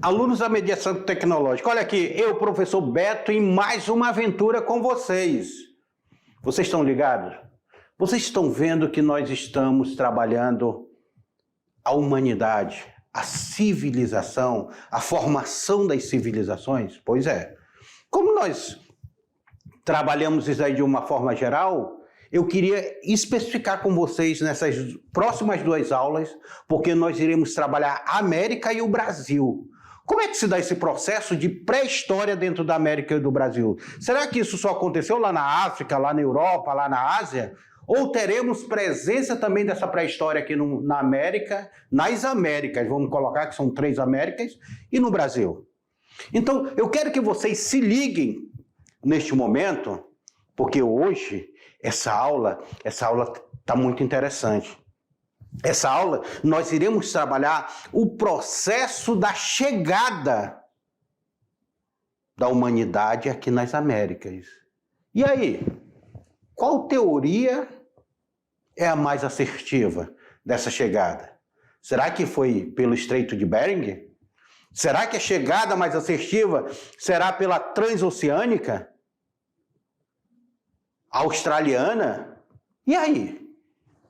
Alunos da Mediação Tecnológica, olha aqui, eu, professor Beto, em mais uma aventura com vocês. Vocês estão ligados? Vocês estão vendo que nós estamos trabalhando a humanidade, a civilização, a formação das civilizações? Pois é. Como nós trabalhamos isso aí de uma forma geral, eu queria especificar com vocês nessas próximas 2 aulas, porque nós iremos trabalhar a América e o Brasil. Como é que se dá esse processo de pré-história dentro da América e do Brasil? Será que isso só aconteceu lá na África, lá na Europa, lá na Ásia? Ou teremos presença também dessa pré-história aqui na América, nas Américas, vamos colocar que são 3 Américas, e no Brasil? Então, eu quero que vocês se liguem neste momento, porque hoje essa aula está muito interessante. Essa aula, nós iremos trabalhar o processo da chegada da humanidade aqui nas Américas. E aí, qual teoria é a mais assertiva dessa chegada? Será que foi pelo Estreito de Bering? Será que a chegada mais assertiva será pela transoceânica? Australiana? E aí?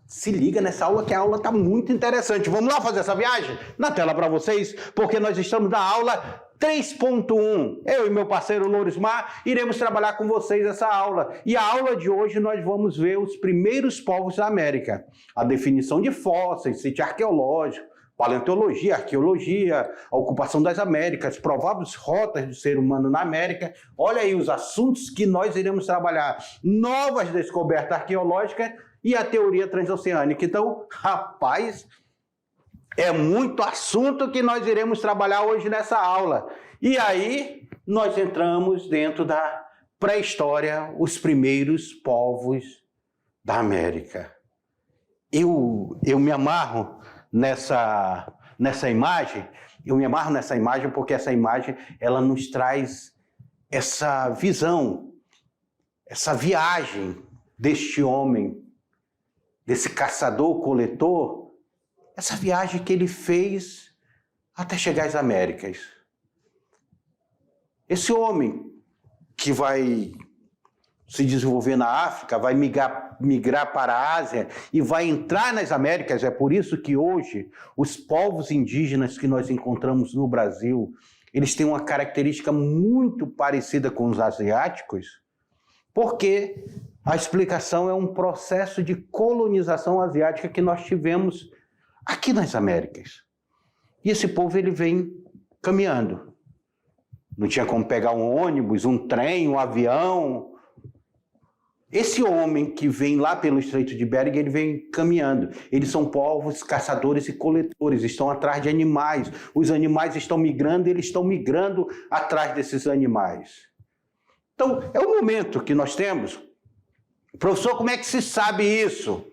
Se liga nessa aula, que a aula está muito interessante. Vamos lá fazer essa viagem? Na tela para vocês, porque nós estamos na aula 3.1. Eu e meu parceiro Lourismar iremos trabalhar com vocês essa aula. E a aula de hoje nós vamos ver os primeiros povos da América. A definição de fósseis, sítio arqueológico, paleontologia, arqueologia, a ocupação das Américas, prováveis rotas do ser humano na América. Olha aí os assuntos que nós iremos trabalhar. Novas descobertas arqueológicas e a teoria transoceânica. Então, rapaz, é muito assunto que nós iremos trabalhar hoje nessa aula. E aí, nós entramos dentro da pré-história, os primeiros povos da América. Eu me amarro nessa imagem, porque essa imagem, ela nos traz essa visão, essa viagem deste homem, desse caçador-coletor, essa viagem que ele fez até chegar às Américas. Esse homem que vai se desenvolver na África, vai migrar para a Ásia e vai entrar nas Américas. É por isso que hoje os povos indígenas que nós encontramos no Brasil, eles têm uma característica muito parecida com os asiáticos, porque a explicação é um processo de colonização asiática que nós tivemos aqui nas Américas. E esse povo, ele vem caminhando. Não tinha como pegar um ônibus, um trem, um avião. Esse homem que vem lá pelo Estreito de Bering, ele vem caminhando. Eles são povos caçadores e coletores, estão atrás de animais. Os animais estão migrando, eles estão migrando atrás desses animais. Então, é o momento que nós temos. Professor, como é que se sabe isso?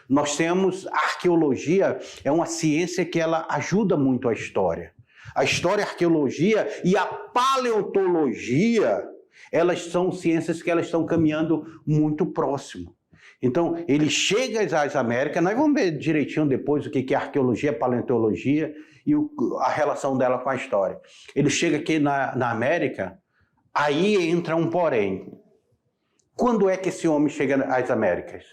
Nós temos a arqueologia, é uma ciência que ela ajuda muito a história. A história, a arqueologia e a paleontologia, elas são ciências que elas estão caminhando muito próximo. Então, ele chega às Américas, nós vamos ver direitinho depois o que é arqueologia, paleontologia e a relação dela com a história. Ele chega aqui na América, aí entra um porém. Quando é que esse homem chega às Américas?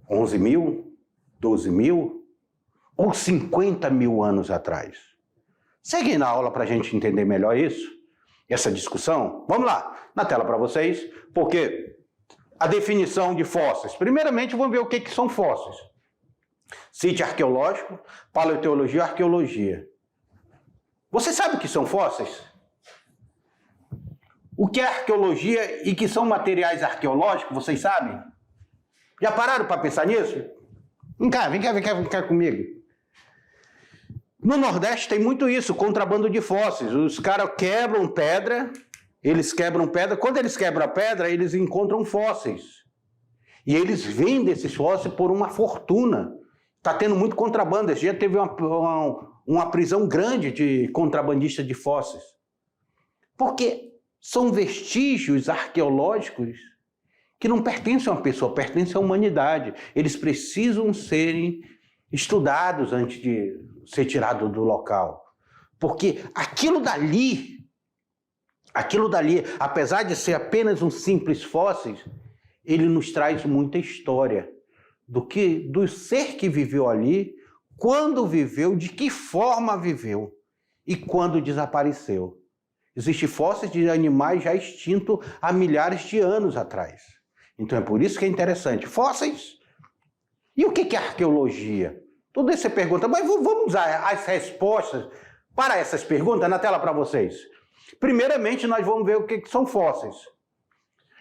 11 mil? 12 mil? Ou 50 mil anos atrás? Segue na aula para a gente entender melhor isso, essa discussão. Vamos lá, na tela para vocês, porque a definição de fósseis. Primeiramente, vamos ver o que são fósseis. Sítio arqueológico, paleontologia, arqueologia. Você sabe o que são fósseis? O que é arqueologia e que são materiais arqueológicos, vocês sabem? Já pararam para pensar nisso? Vem cá comigo. No Nordeste tem muito isso, contrabando de fósseis. Os caras quebram pedra, quando eles quebram a pedra, eles encontram fósseis. E eles vendem esses fósseis por uma fortuna. Está tendo muito contrabando. Esse dia teve uma prisão grande de contrabandistas de fósseis. Porque são vestígios arqueológicos que não pertencem a uma pessoa, pertencem à humanidade. Eles precisam serem estudados antes de ser tirado do local. Porque aquilo dali, apesar de ser apenas um simples fóssil, ele nos traz muita história do ser que viveu ali, quando viveu, de que forma viveu e quando desapareceu. Existem fósseis de animais já extintos há milhares de anos atrás. Então é por isso que é interessante. Fósseis. E o que é arqueologia? Tudo isso você pergunta, mas vamos usar as respostas para essas perguntas na tela para vocês. Primeiramente, nós vamos ver o que são fósseis.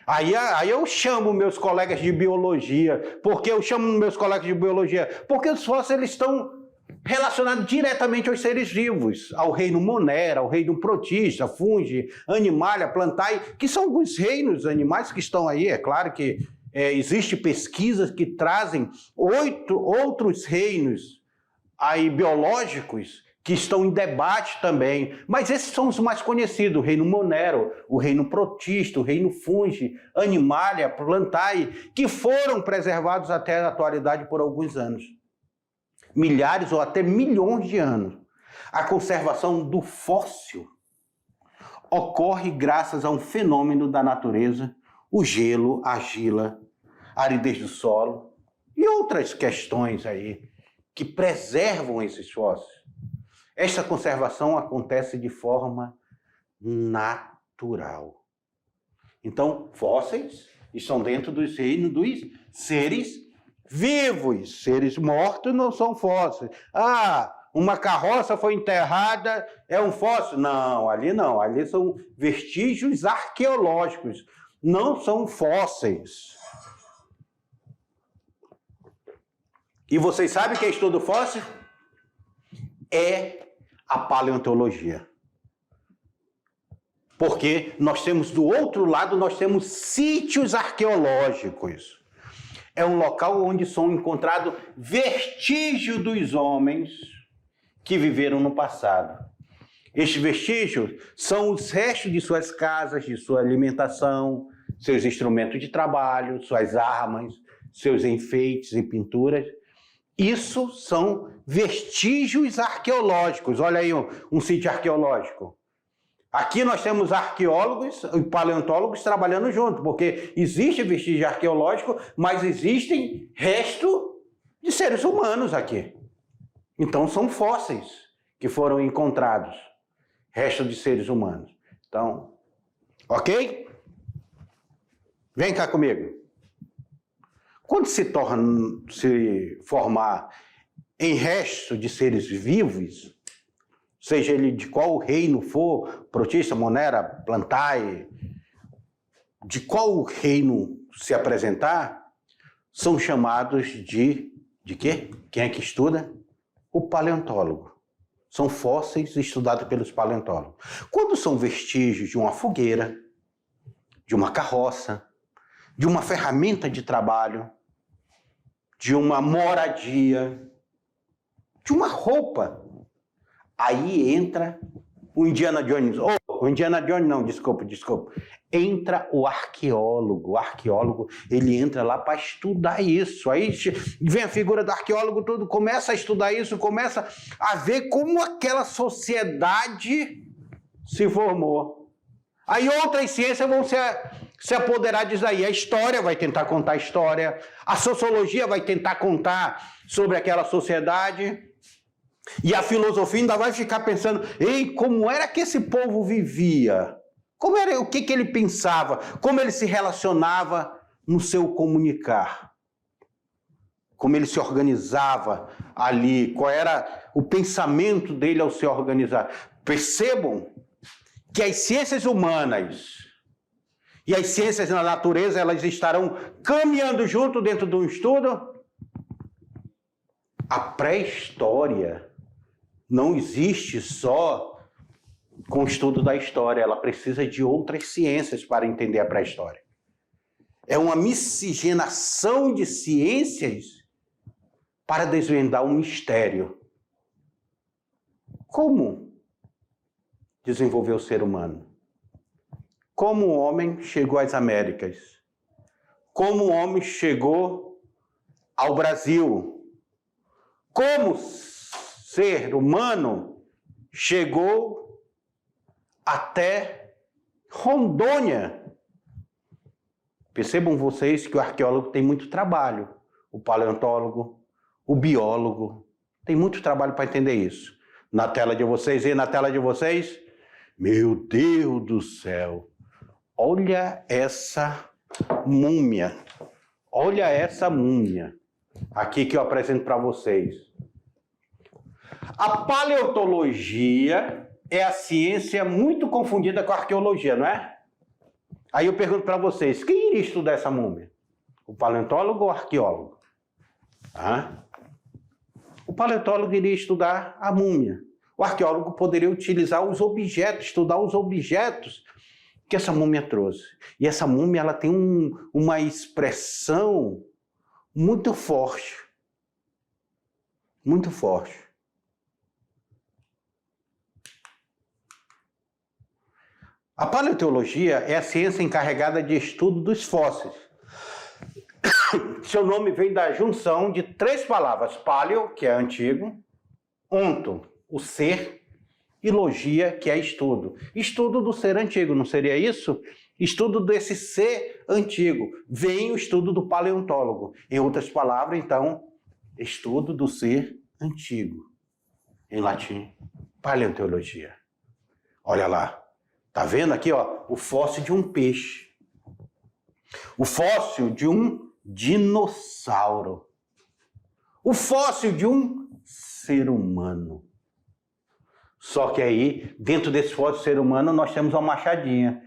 Aí eu chamo meus colegas de biologia. Por que eu chamo meus colegas de biologia? Porque os fósseis eles estão relacionados diretamente aos seres vivos, ao reino Monera, ao reino Protista, Fungi, Animalia, Plantae, que são alguns reinos animais que estão aí. É claro que existem pesquisas que trazem outros reinos aí biológicos que estão em debate também, mas esses são os mais conhecidos, o reino Monero, o reino Protista, o reino Fungi, Animalia, Plantae, que foram preservados até a atualidade por alguns anos. Milhares ou até milhões de anos. A conservação do fóssil ocorre graças a um fenômeno da natureza, o gelo, a argila, a aridez do solo e outras questões aí que preservam esses fósseis. Esta conservação acontece de forma natural. Então, fósseis estão dentro dos reinos dos seres vivos. Seres mortos não são fósseis. Ah, uma carroça foi enterrada, é um fóssil? Não. Ali são vestígios arqueológicos, não são fósseis. E vocês sabem o que é estudo fóssil? É a paleontologia. Porque nós temos do outro lado, nós temos sítios arqueológicos. É um local onde são encontrados vestígios dos homens que viveram no passado. Estes vestígios são os restos de suas casas, de sua alimentação, seus instrumentos de trabalho, suas armas, seus enfeites e pinturas. Isso são vestígios arqueológicos. Olha aí um sítio arqueológico. Aqui nós temos arqueólogos e paleontólogos trabalhando junto, porque existe vestígio arqueológico, mas existem restos de seres humanos aqui. Então são fósseis que foram encontrados, restos de seres humanos. Então, ok? Vem cá comigo. Quando se formar em resto de seres vivos, seja ele de qual reino for, Protista, Monera, Plantae, de qual reino se apresentar, são chamados de quê? Quem é que estuda? O paleontólogo. São fósseis estudados pelos paleontólogos. Quando são vestígios de uma fogueira, de uma carroça, de uma ferramenta de trabalho, de uma moradia, de uma roupa, aí entra o Indiana Jones. O Indiana Jones não, desculpa. Entra o arqueólogo. O arqueólogo, ele entra lá para estudar isso. Aí vem a figura do arqueólogo, tudo, começa a estudar isso, começa a ver como aquela sociedade se formou. Aí outras ciências vão se apoderar disso aí. A história vai tentar contar a história, a sociologia vai tentar contar sobre aquela sociedade, e a filosofia ainda vai ficar pensando, ei, como era que esse povo vivia? Como era, o que ele pensava? Como ele se relacionava no seu comunicar? Como ele se organizava ali? Qual era o pensamento dele ao se organizar? Percebam que as ciências humanas e as ciências da natureza, elas estarão caminhando junto dentro de um estudo. A pré-história não existe só com o estudo da história, ela precisa de outras ciências para entender a pré-história. É uma miscigenação de ciências para desvendar um mistério. Como desenvolveu o ser humano? Como o homem chegou às Américas? como o homem chegou ao Brasil, como ser humano chegou até Rondônia. Percebam vocês que o arqueólogo tem muito trabalho, o paleontólogo, o biólogo, tem muito trabalho para entender isso. Na tela de vocês, e na tela de vocês, meu Deus do céu, olha essa múmia, olha essa múmia, aqui que eu apresento para vocês. A paleontologia é a ciência muito confundida com a arqueologia, não é? Aí eu pergunto para vocês, quem iria estudar essa múmia? O paleontólogo ou o arqueólogo? O paleontólogo iria estudar a múmia. O arqueólogo poderia utilizar os objetos, estudar os objetos que essa múmia trouxe. E essa múmia ela tem uma expressão muito forte. Muito forte. A paleontologia é a ciência encarregada de estudo dos fósseis. Seu nome vem da junção de 3 palavras: paleo, que é antigo, onto, o ser, e logia, que é estudo. Estudo do ser antigo, não seria isso? Estudo desse ser antigo. Vem o estudo do paleontólogo. Em outras palavras, então, estudo do ser antigo. Em latim, paleontologia. Olha lá. Tá vendo aqui, ó, o fóssil de um peixe. O fóssil de um dinossauro. O fóssil de um ser humano. Só que aí, dentro desse fóssil do ser humano, nós temos uma machadinha,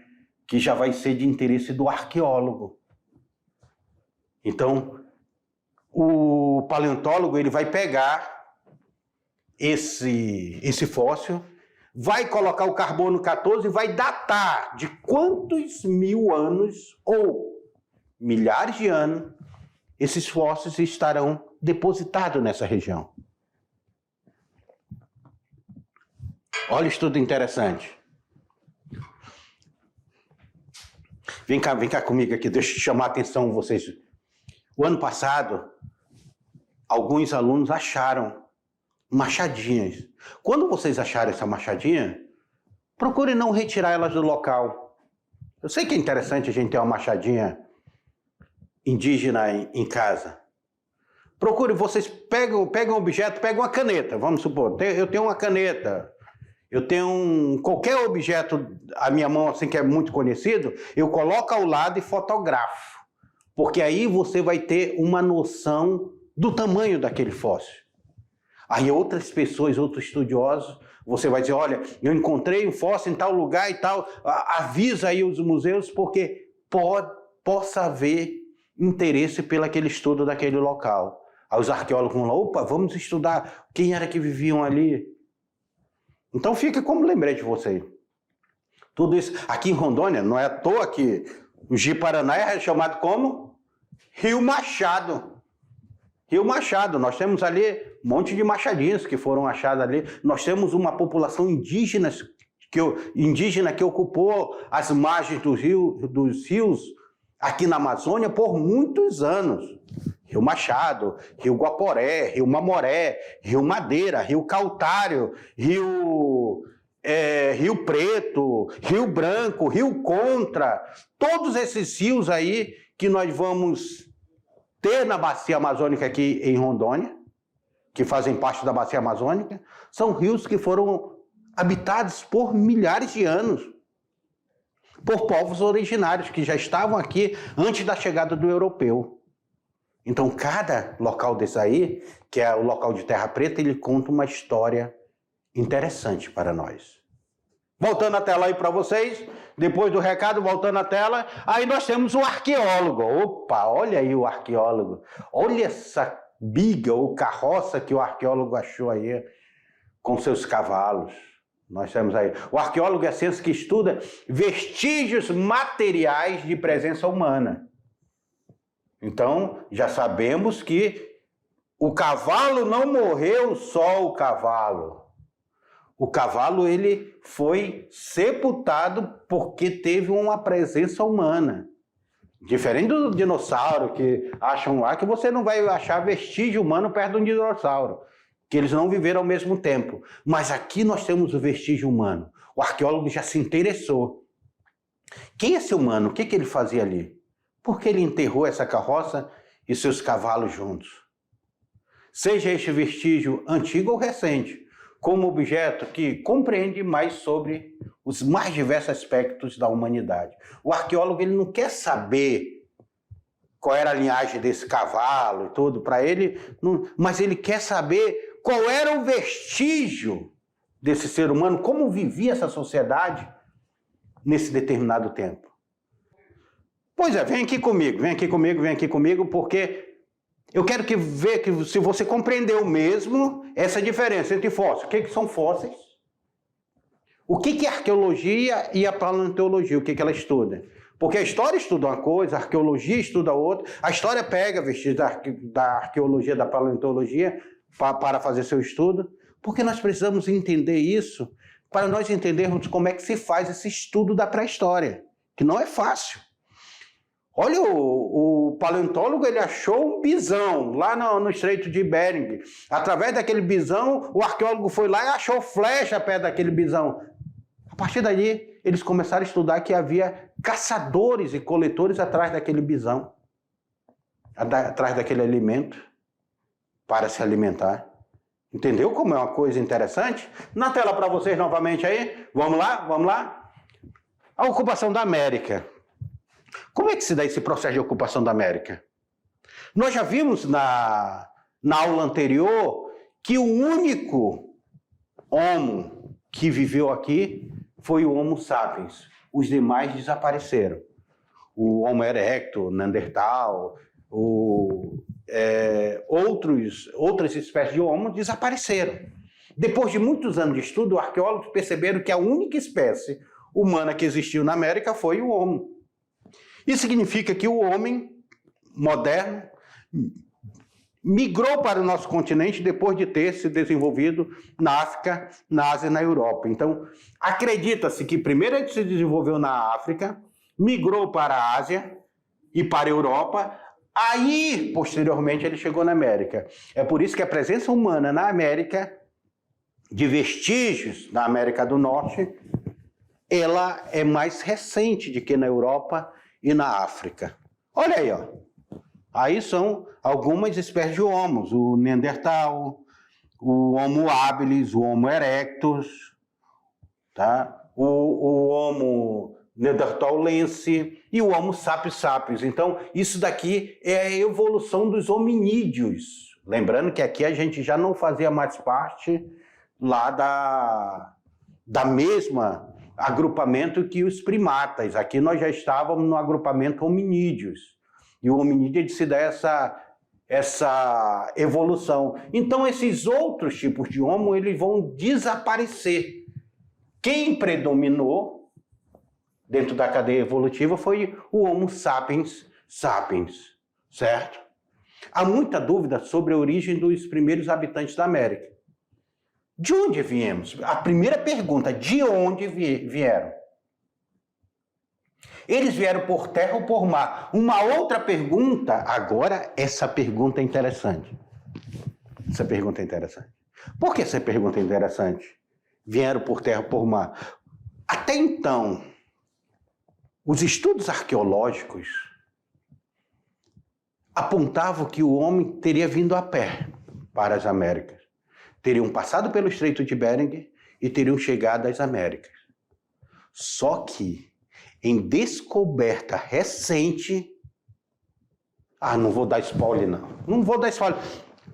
que já vai ser de interesse do arqueólogo. Então, o paleontólogo ele vai pegar esse fóssil, vai colocar o carbono 14 e vai datar de quantos mil anos ou milhares de anos esses fósseis estarão depositados nessa região. Olha o estudo interessante. Vem cá comigo aqui, deixa eu chamar a atenção vocês. O ano passado, alguns alunos acharam machadinhas. Quando vocês acharem essa machadinha, procure não retirar elas do local. Eu sei que é interessante a gente ter uma machadinha indígena em casa. Procure, vocês pegam um objeto, pegam uma caneta, vamos supor, eu tenho uma caneta, eu tenho qualquer objeto, a minha mão assim que é muito conhecido, eu coloco ao lado e fotografo, porque aí você vai ter uma noção do tamanho daquele fóssil. Aí outras pessoas, outros estudiosos, você vai dizer, olha, eu encontrei um fóssil em tal lugar e tal, avisa aí os museus, porque possa haver interesse pelo aquele estudo daquele local. Aí os arqueólogos vão lá, opa, vamos estudar quem era que viviam ali. Então fica como lembrete de vocês. Tudo isso, aqui em Rondônia, não é à toa que o Ji-Paraná é chamado como Rio Machado. Rio Machado, nós temos ali um monte de machadinhos que foram achados ali. Nós temos uma população indígena que ocupou as margens dos rios aqui na Amazônia por muitos anos. Rio Machado, Rio Guaporé, Rio Mamoré, Rio Madeira, Rio Cautário, Rio Preto, Rio Branco, Rio Contra. Todos esses rios aí que nós vamos ter na bacia amazônica aqui em Rondônia, que fazem parte da bacia amazônica, são rios que foram habitados por milhares de anos, por povos originários que já estavam aqui antes da chegada do europeu. Então, cada local desse aí, que é o local de Terra Preta, ele conta uma história interessante para nós. Voltando a tela aí para vocês, depois do recado, voltando a tela, aí nós temos o arqueólogo. Opa, olha aí o arqueólogo. Olha essa biga ou carroça que o arqueólogo achou aí com seus cavalos. Nós temos aí. O arqueólogo é a ciência que estuda vestígios materiais de presença humana. Então, já sabemos que o cavalo não morreu só o cavalo. O cavalo ele foi sepultado porque teve uma presença humana. Diferente do dinossauro, que acham lá que você não vai achar vestígio humano perto de um dinossauro, que eles não viveram ao mesmo tempo. Mas aqui nós temos o vestígio humano. O arqueólogo já se interessou. Quem é esse humano? O que ele fazia ali? Por que ele enterrou essa carroça e seus cavalos juntos? Seja este vestígio antigo ou recente, como objeto que compreende mais sobre os mais diversos aspectos da humanidade. O arqueólogo ele não quer saber qual era a linhagem desse cavalo e tudo, para ele, mas ele quer saber qual era o vestígio desse ser humano, como vivia essa sociedade nesse determinado tempo. Pois é, vem aqui comigo, porque eu quero ver que se você compreendeu mesmo essa diferença entre fósseis. O que são fósseis? O que é arqueologia e a paleontologia? O que ela estuda? Porque a história estuda uma coisa, a arqueologia estuda outra. A história pega vestígios da arqueologia, da paleontologia para fazer seu estudo. Porque nós precisamos entender isso para nós entendermos como é que se faz esse estudo da pré-história, que não é fácil. Olha, o paleontólogo ele achou um bisão lá no Estreito de Bering. Através daquele bisão, o arqueólogo foi lá e achou flecha perto daquele bisão. A partir daí, eles começaram a estudar que havia caçadores e coletores atrás daquele bisão, atrás daquele alimento, para se alimentar. Entendeu como é uma coisa interessante? Na tela para vocês novamente aí. Vamos lá? A ocupação da América. Como é que se dá esse processo de ocupação da América? Nós já vimos na aula anterior que o único homo que viveu aqui foi o Homo sapiens. Os demais desapareceram. O Homo erectus, Neandertal, outras espécies de homo desapareceram. Depois de muitos anos de estudo, arqueólogos perceberam que a única espécie humana que existiu na América foi o Homo. Isso significa que o homem moderno migrou para o nosso continente depois de ter se desenvolvido na África, na Ásia e na Europa. Então, acredita-se que primeiro ele se desenvolveu na África, migrou para a Ásia e para a Europa, aí, posteriormente, ele chegou na América. É por isso que a presença humana na América, de vestígios na América do Norte, ela é mais recente do que na Europa e na África. Olha aí, ó. Aí são algumas espécies de homos, o Neandertal, o Homo habilis, o Homo erectus, tá? o Homo neanderthalense e o Homo sapiens sapiens. Então, isso daqui é a evolução dos hominídeos. Lembrando que aqui a gente já não fazia mais parte lá da mesma agrupamento que os primatas. Aqui nós já estávamos no agrupamento hominídeos. E o hominídeo se dá essa evolução. Então, esses outros tipos de homo, eles vão desaparecer. Quem predominou dentro da cadeia evolutiva foi o Homo sapiens sapiens, certo? Há muita dúvida sobre a origem dos primeiros habitantes da América. De onde viemos? A primeira pergunta, de onde vieram? Eles vieram por terra ou por mar? Uma outra pergunta, agora essa pergunta é interessante. Essa pergunta é interessante. Por que essa pergunta é interessante? Vieram por terra ou por mar? Até então, os estudos arqueológicos apontavam que o homem teria vindo a pé para as Américas. Teriam passado pelo Estreito de Bering e teriam chegado às Américas. Só que, em descoberta recente... não vou dar spoiler, não. Não vou dar spoiler.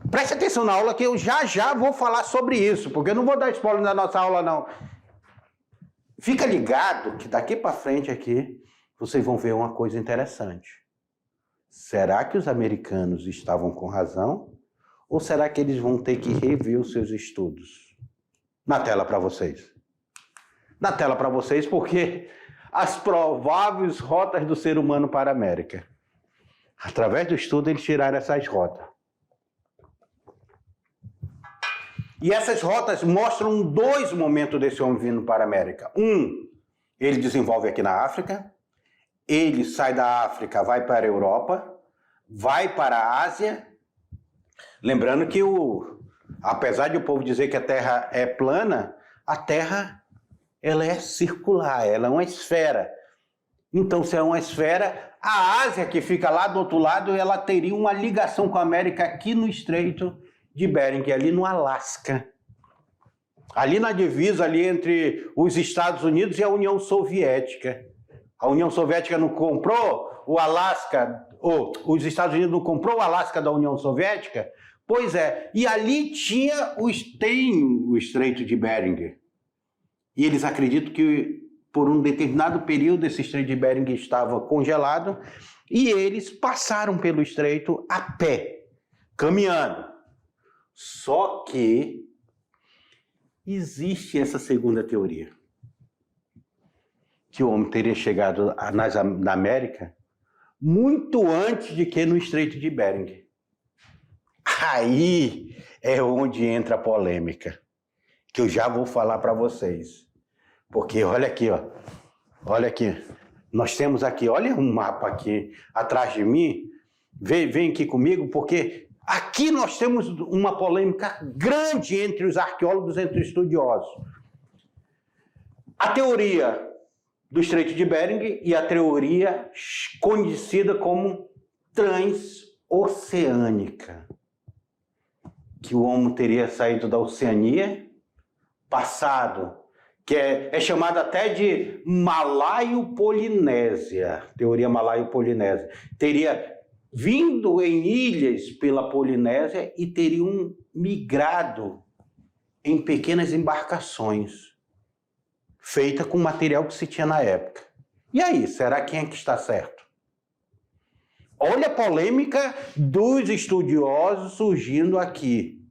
Preste atenção na aula que eu já vou falar sobre isso, porque eu não vou dar spoiler na nossa aula, não. Fica ligado que daqui para frente aqui, vocês vão ver uma coisa interessante. Será que os americanos estavam com razão? Ou será que eles vão ter que rever os seus estudos? Na tela para vocês. Na tela para vocês, porque as prováveis rotas do ser humano para a América. Através do estudo, eles tiraram essas rotas. E essas rotas mostram dois momentos desse homem vindo para a América. Um, ele desenvolve aqui na África. ele sai da África, vai para a Europa, vai para a Ásia. Lembrando que, apesar de o povo dizer que a Terra é plana, a Terra ela é circular, ela é uma esfera. Então, se é uma esfera, a Ásia, que fica lá do outro lado, ela teria uma ligação com a América aqui no Estreito de Bering, ali no Alasca. Ali na divisa ali entre os Estados Unidos e a União Soviética. A União Soviética não comprou o Alasca, ou os Estados Unidos não comprou o Alasca da União Soviética? Pois é, e ali tem o Estreito de Bering. E eles acreditam que por um determinado período esse Estreito de Bering estava congelado e eles passaram pelo Estreito a pé, caminhando. Só que existe essa segunda teoria, que o homem teria chegado na América muito antes de que no Estreito de Bering. Aí é onde entra a polêmica, que eu já vou falar para vocês. Porque olha aqui, ó. Olha aqui. Nós temos aqui, olha um mapa aqui atrás de mim. Vem aqui comigo, porque aqui nós temos uma polêmica grande entre os arqueólogos, entre os estudiosos. A teoria do Estreito de Bering e a teoria conhecida como transoceânica. Que o homem teria saído da Oceania, passado, que é chamada até de Malaio-Polinésia, teoria Malaio-Polinésia. Teria vindo em ilhas pela Polinésia e teriam migrado em pequenas embarcações, feitas com material que se tinha na época. E aí, será quem é que está certo? Olha a polêmica dos estudiosos surgindo aqui.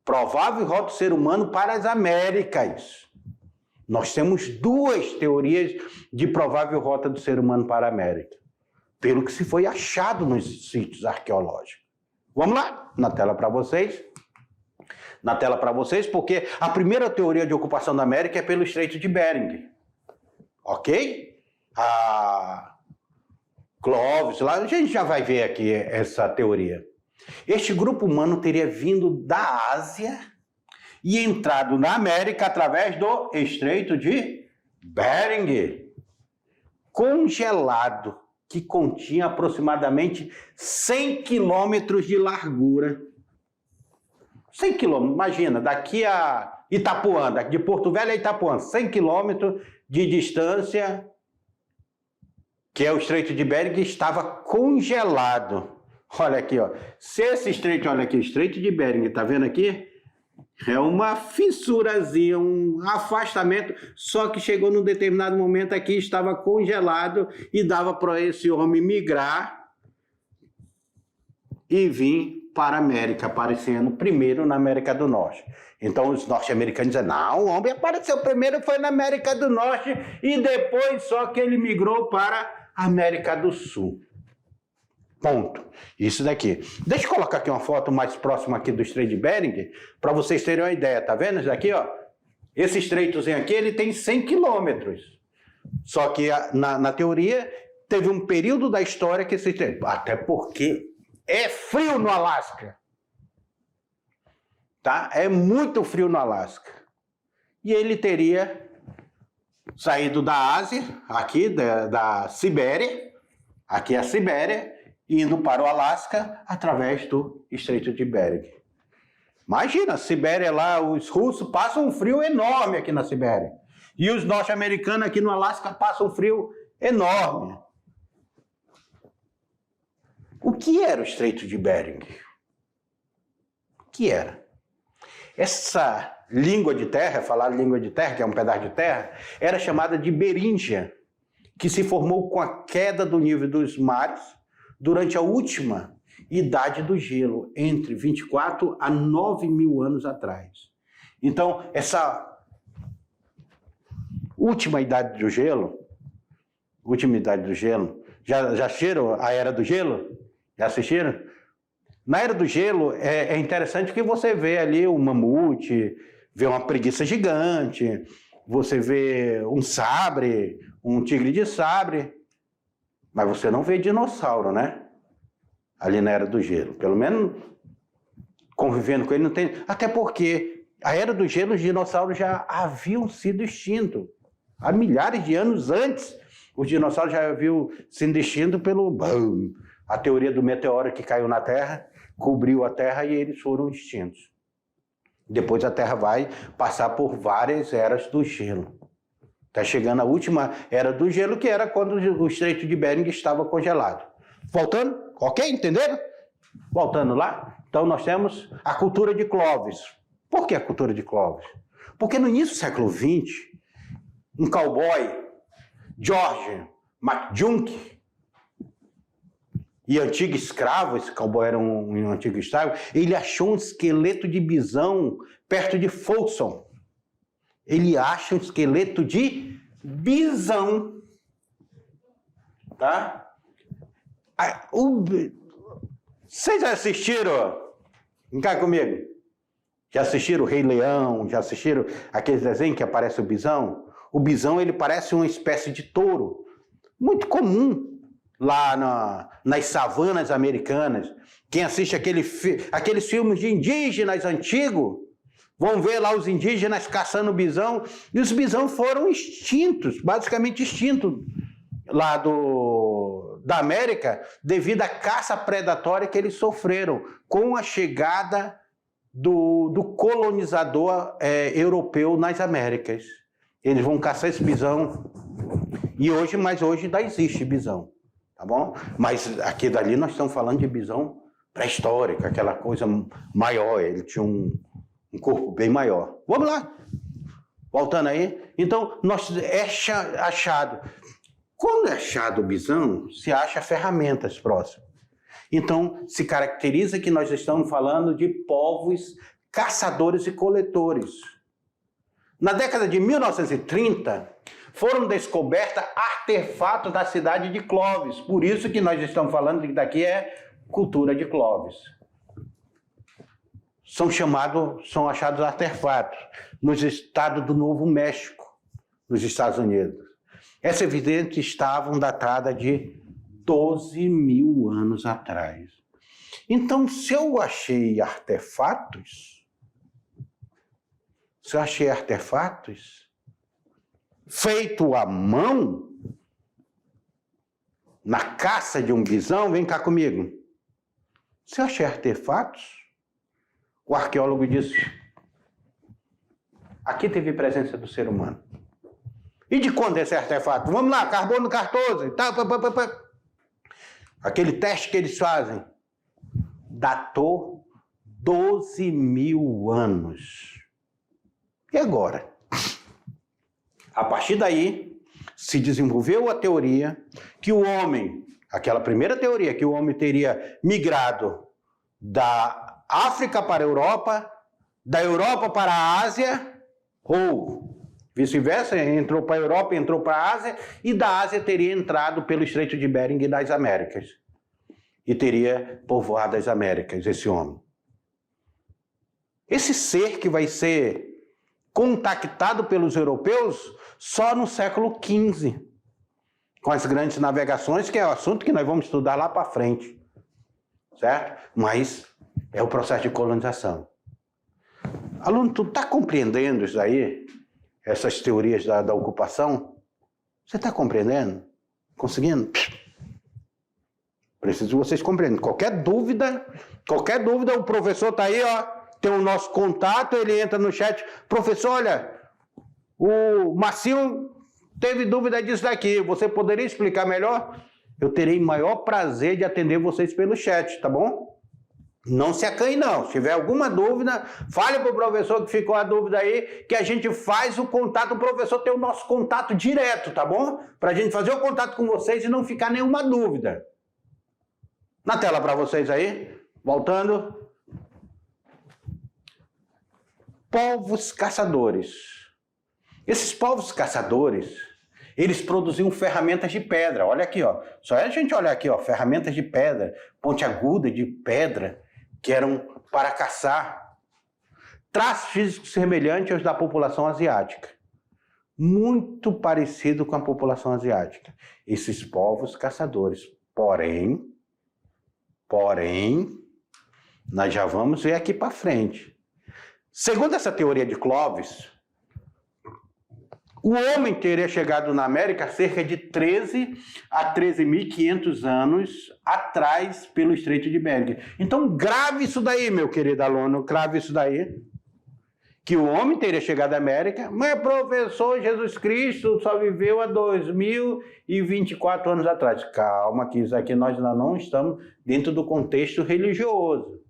Provável rota do ser humano para as Américas. Nós temos duas teorias de provável rota do ser humano para a América, pelo que se foi achado nos sítios arqueológicos. Vamos lá, na tela para vocês. Na tela para vocês, porque a primeira teoria de ocupação da América é pelo Estreito de Bering. Ok? Clovis, lá, a gente já vai ver aqui essa teoria. Este grupo humano teria vindo da Ásia e entrado na América através do Estreito de Bering, congelado, que continha aproximadamente 100 quilômetros de largura. 100 quilômetros, imagina, daqui a Itapuã, de Porto Velho a Itapuã, 100 quilômetros de distância, que é o Estreito de Bering, estava congelado. Olha aqui, ó. Se esse estreito, olha aqui, o Estreito de Bering, tá vendo aqui? É uma fissurazinha, um afastamento, só que chegou num determinado momento aqui, estava congelado e dava para esse homem migrar e vir para a América, aparecendo primeiro na América do Norte. Então os norte-americanos dizem, não, o homem apareceu primeiro, foi na América do Norte e depois só que ele migrou para a América do Sul. Ponto. Isso daqui. Deixa eu colocar aqui uma foto mais próxima aqui do Estreito de Bering, para vocês terem uma ideia, tá vendo isso daqui, ó? Esse estreitozinho aqui, ele tem 100 quilômetros. Só que na teoria, teve um período da história que esse estreito, até porque é frio no Alasca. Tá? É muito frio no Alasca. E ele teria saído da Ásia, aqui da Sibéria, aqui é a Sibéria, indo para o Alasca através do Estreito de Bering. Imagina, a Sibéria lá, os russos passam um frio enorme aqui na Sibéria. E os norte-americanos aqui no Alasca passam um frio enorme. O que era o Estreito de Bering? O que era? Essa língua de terra, falar língua de terra, que é um pedaço de terra, era chamada de Beríngia, que se formou com a queda do nível dos mares durante a última idade do gelo, entre 24 a 9 mil anos atrás. Então, essa última idade do gelo, já assistiram a Era do Gelo? Já assistiram? Na Era do Gelo é interessante porque você vê ali um mamute, vê uma preguiça gigante, você vê um sabre, um tigre de sabre. Mas você não vê dinossauro, né? Ali na Era do Gelo. Pelo menos convivendo com ele não tem... Até porque a Era do Gelo, os dinossauros já haviam sido extintos. Há milhares de anos antes, os dinossauros já haviam sido extintos pelo... A teoria do meteoro que caiu na Terra, cobriu a Terra e eles foram extintos. Depois a Terra vai passar por várias eras do gelo. Está chegando a última era do gelo, que era quando o Estreito de Bering estava congelado. Voltando, ok? Entenderam? Voltando lá, então nós temos a cultura de Clovis. Por que a cultura de Clovis? Porque no início do século XX, um cowboy, George McJunk, e antigo escravo, esse cowboy era um antigo escravo, ele achou um esqueleto de bisão perto de Folsom. Ele acha um esqueleto de bisão. Tá? Vocês já assistiram? Vem cá comigo. Já assistiram o Rei Leão? Já assistiram aqueles desenhos que aparece o bisão? O bisão, ele parece uma espécie de touro. Muito comum lá nas savanas americanas. Quem assiste aqueles filmes de indígenas antigos, vão ver lá os indígenas caçando bisão, e os bisão foram extintos, basicamente extintos, lá da América, devido à caça predatória que eles sofreram com a chegada do colonizador europeu nas Américas. Eles vão caçar esse bisão, mas hoje ainda existe bisão, tá bom? Mas aqui dali nós estamos falando de bisão pré-histórico, aquela coisa maior, ele tinha um corpo bem maior. Vamos lá. Voltando aí. Então, é achado. Quando é achado o bisão, se acha ferramentas próximas. Então, se caracteriza que nós estamos falando de povos caçadores e coletores. Na década de 1930, foram descobertos artefatos da cidade de Clovis. Por isso que nós estamos falando que daqui é cultura de Clovis. São achados artefatos nos estados do Novo México, nos Estados Unidos. Essas evidências estavam datadas de 12 mil anos atrás. Então, se eu achei artefatos feito à mão, na caça de um bisão, vem cá comigo. Se eu achei artefatos, o arqueólogo disse, aqui teve presença do ser humano. E de quando esse artefato? Vamos lá, carbono 14, tá, aquele teste que eles fazem, datou 12 mil anos. E agora? A partir daí, se desenvolveu a teoria que o homem, aquela primeira teoria, que o homem teria migrado da África para a Europa, da Europa para a Ásia, ou vice-versa, entrou para a Europa, entrou para a Ásia, e da Ásia teria entrado pelo Estreito de Bering das Américas. E teria povoado as Américas, esse homem. Esse ser que vai ser contactado pelos europeus só no século XV, com as grandes navegações, que é o assunto que nós vamos estudar lá para frente. Certo? Mas é o processo de colonização. Aluno, tu está compreendendo isso aí? Essas teorias da ocupação? Você está compreendendo? Conseguindo? Preciso que vocês compreendam. Qualquer dúvida, o professor está aí, ó, tem o nosso contato, ele entra no chat. Professor, olha, o Marcinho teve dúvida disso daqui, você poderia explicar melhor? Eu terei maior prazer de atender vocês pelo chat, tá bom? Não se acanhe não, se tiver alguma dúvida, fale para o professor que ficou a dúvida aí, que a gente faz o contato, o professor tem o nosso contato direto, tá bom? Para a gente fazer o contato com vocês e não ficar nenhuma dúvida. Na tela para vocês aí, voltando. Povos caçadores. Esses povos caçadores, eles produziam ferramentas de pedra. Olha aqui, ó. Só é a gente olhar aqui, ó, ferramentas de pedra, ponte aguda de pedra, que eram para caçar. Traços físicos semelhantes aos da população asiática. muito parecido com a população asiática. Esses povos caçadores. Porém, nós já vamos ver aqui para frente. Segundo essa teoria de Clovis, o homem teria chegado na América cerca de 13 a 13.500 anos atrás pelo Estreito de Bering. Então, grave isso daí, meu querido aluno, grave isso daí. Que o homem teria chegado à América, mas professor, Jesus Cristo só viveu há 2024 anos atrás. Calma, que isso aqui nós ainda não estamos dentro do contexto religioso.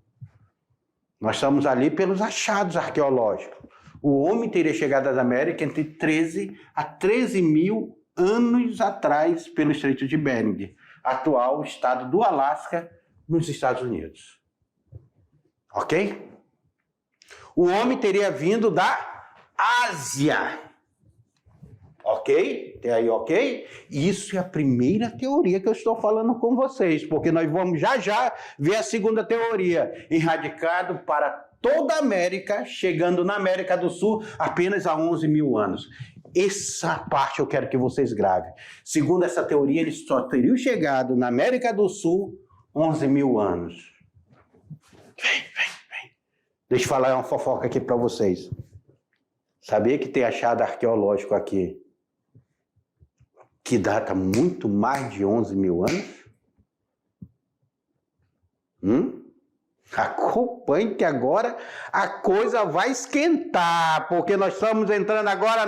Nós estamos ali pelos achados arqueológicos. O homem teria chegado às Américas entre 13 a 13 mil anos atrás pelo Estreito de Bering, atual estado do Alasca, nos Estados Unidos. Ok? O homem teria vindo da Ásia. Ok? Tem aí ok? Isso é a primeira teoria que eu estou falando com vocês, porque nós vamos já ver a segunda teoria, erradicado para toda a América, chegando na América do Sul apenas há 11 mil anos. Essa parte eu quero que vocês gravem. Segundo essa teoria, eles só teriam chegado na América do Sul 11 mil anos. Vem. Deixa eu falar uma fofoca aqui para vocês. Sabia que tem achado arqueológico aqui que data muito mais de 11 mil anos? Acompanhe que agora a coisa vai esquentar, porque nós estamos entrando agora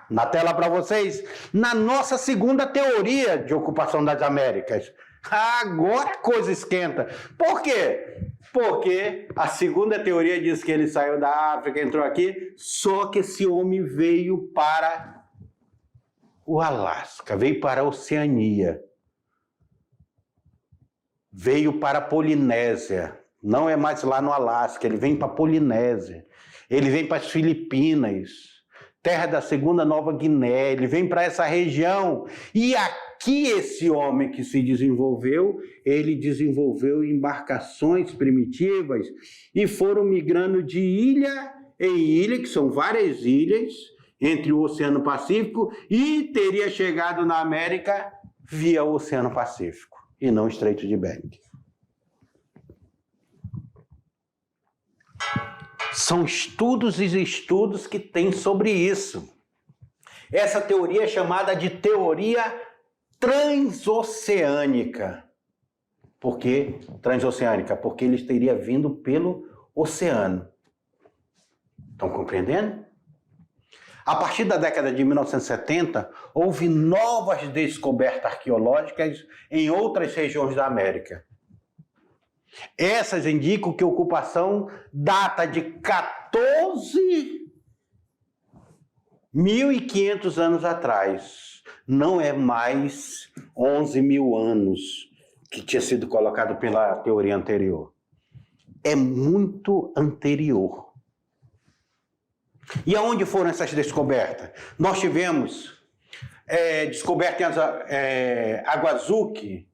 na tela para vocês, na nossa segunda teoria de ocupação das Américas. Agora a coisa esquenta. Por quê? Porque a segunda teoria diz que ele saiu da África, entrou aqui, só que esse homem veio para o Alasca, veio para a Oceania, veio para a Polinésia. Não é mais lá no Alasca, ele vem para a Polinésia, ele vem para as Filipinas, terra da segunda Nova Guiné, ele vem para essa região. E aqui esse homem que se desenvolveu, ele desenvolveu embarcações primitivas e foram migrando de ilha em ilha, que são várias ilhas, entre o Oceano Pacífico, e teria chegado na América via o Oceano Pacífico, e não o Estreito de Bering. São estudos e estudos que tem sobre isso. Essa teoria é chamada de teoria transoceânica. Por que transoceânica? Porque eles teriam vindo pelo oceano. Estão compreendendo? A partir da década de 1970, houve novas descobertas arqueológicas em outras regiões da América. Essas indicam que a ocupação data de 14.500 anos atrás. Não é mais 11 mil anos que tinha sido colocado pela teoria anterior. É muito anterior. E aonde foram essas descobertas? Nós tivemos descoberta em Aguazuque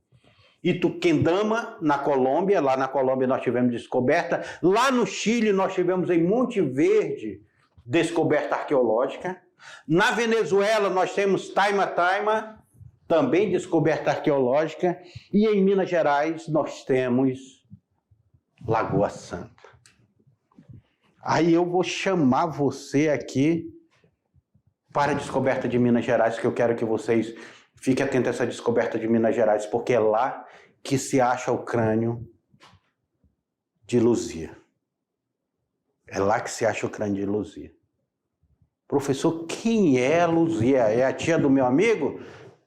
e Tuquendama, na Colômbia. Lá na Colômbia nós tivemos descoberta. Lá no Chile nós tivemos em Monte Verde descoberta arqueológica. Na Venezuela nós temos Taima, também descoberta arqueológica. E em Minas Gerais nós temos Lagoa Santa. Aí eu vou chamar você aqui para a descoberta de Minas Gerais, que eu quero que vocês fiquem atentos a essa descoberta de Minas Gerais, porque é lá que se acha o crânio de Luzia. É lá que se acha o crânio de Luzia. Professor, quem é a Luzia? É a tia do meu amigo?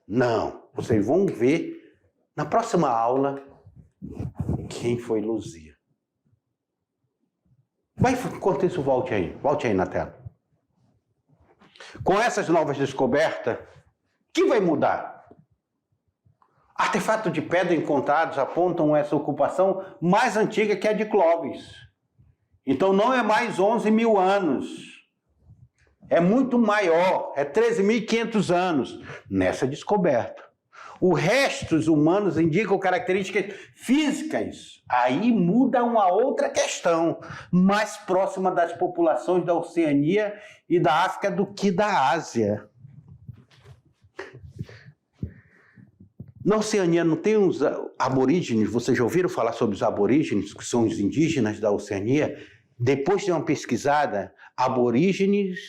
Não. Vocês vão ver na próxima aula quem foi Luzia. Enquanto isso, volte aí na tela. Com essas novas descobertas, o que vai mudar? Artefatos de pedra encontrados apontam essa ocupação mais antiga que a de Clovis. Então não é mais 11 mil anos. É muito maior, é 13.500 anos nessa descoberta. Os restos humanos indicam características físicas. Aí muda uma outra questão, mais próxima das populações da Oceania e da África do que da Ásia. Na Oceania não tem os aborígenes, vocês já ouviram falar sobre os aborígenes, que são os indígenas da Oceania? Depois de uma pesquisada, aborígenes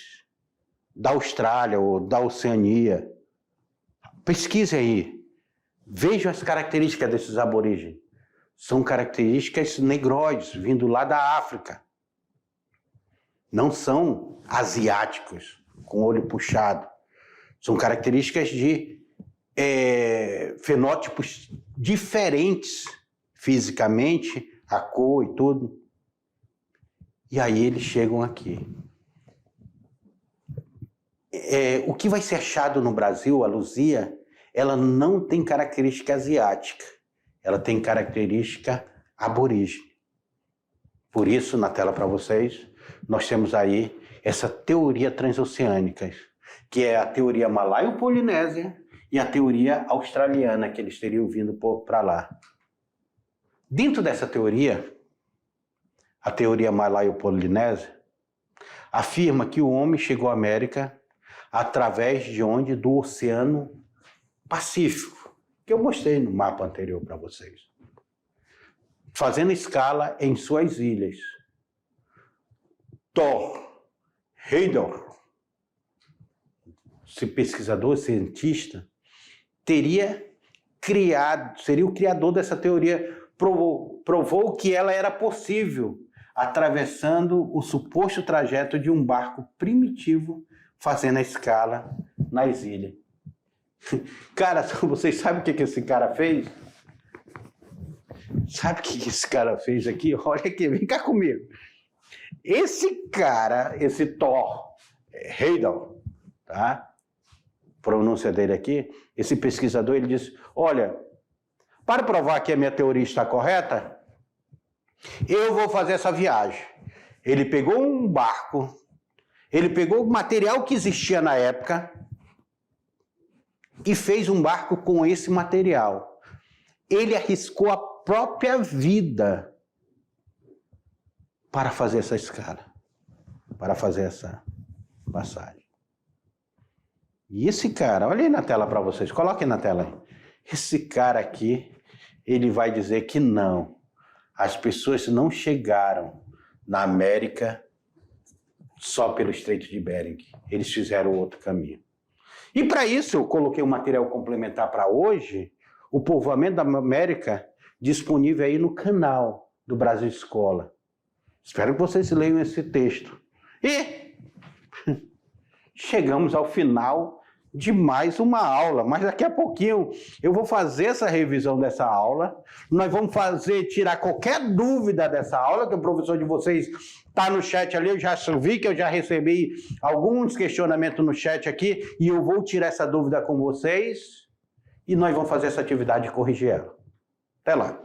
da Austrália ou da Oceania. Pesquise aí, vejam as características desses aborígenes. São características negroides, vindo lá da África. Não são asiáticos, com olho puxado. São características de fenótipos diferentes fisicamente, a cor e tudo. E aí eles chegam aqui. O que vai ser achado no Brasil, a Luzia, ela não tem característica asiática. Ela tem característica aborígene. Por isso, na tela para vocês, nós temos aí essa teoria transoceânica, que é a teoria malaio-polinésia e a teoria australiana, que eles teriam vindo para lá. Dentro dessa teoria, a teoria malaio-polinésia afirma que o homem chegou à América através de onde? Do Oceano Pacífico, que eu mostrei no mapa anterior para vocês. Fazendo escala em suas ilhas. Thor Heyerdahl, esse pesquisador, cientista, seria o criador dessa teoria, provou que ela era possível, atravessando o suposto trajeto de um barco primitivo, fazendo a escala nas ilhas. Cara, vocês sabem o que esse cara fez? Sabe o que esse cara fez aqui? Olha aqui, vem cá comigo. Esse cara, esse Thor Heyerdahl, tá? Pronúncia dele aqui, esse pesquisador, ele disse, olha, para provar que a minha teoria está correta, eu vou fazer essa viagem. Ele pegou um barco, ele pegou o material que existia na época e fez um barco com esse material. Ele arriscou a própria vida para fazer essa escala, para fazer essa passagem. E esse cara, olha aí na tela para vocês, coloquem na tela aí. Esse cara aqui, ele vai dizer que não. As pessoas não chegaram na América só pelo Estreito de Bering. Eles fizeram outro caminho. E para isso eu coloquei um material complementar para hoje, o povoamento da América, disponível aí no canal do Brasil Escola. Espero que vocês leiam esse texto. E chegamos ao final de mais uma aula, mas daqui a pouquinho eu vou fazer essa revisão dessa aula, nós vamos tirar qualquer dúvida dessa aula, que o professor de vocês está no chat ali, eu já vi que eu já recebi alguns questionamentos no chat aqui, e eu vou tirar essa dúvida com vocês, e nós vamos fazer essa atividade e corrigir ela. Até lá.